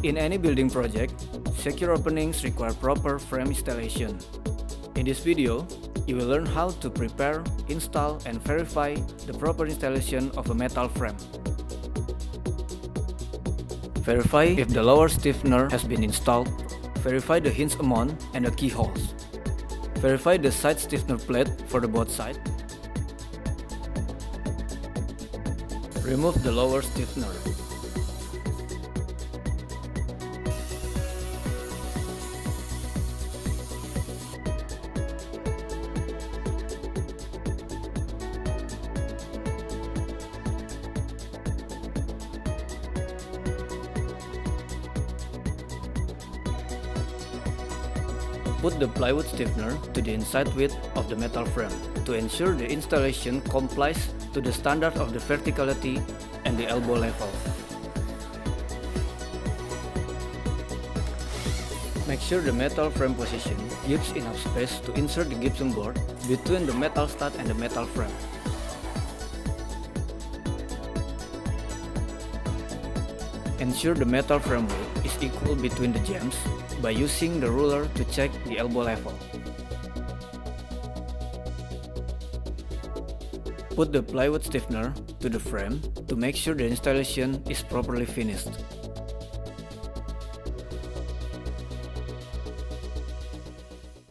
In any building project, secure openings require proper frame installation. In this video, you will learn how to prepare, install, and verify the proper installation of a metal frame. Verify if the lower stiffener has been installed. Verify the hinge amount and the keyholes. Verify the side stiffener plate for the both sides. Remove the lower stiffener. Put the plywood stiffener to the inside width of the metal frame to ensure the installation complies to the standard of the verticality and the elbow level. Make sure the metal frame position gives enough space to insert the gypsum board between the metal stud and the metal frame. Ensure the metal frame weight is equal between the jambs by using the ruler to check the elbow level. Put the plywood stiffener to the frame to make sure the installation is properly finished.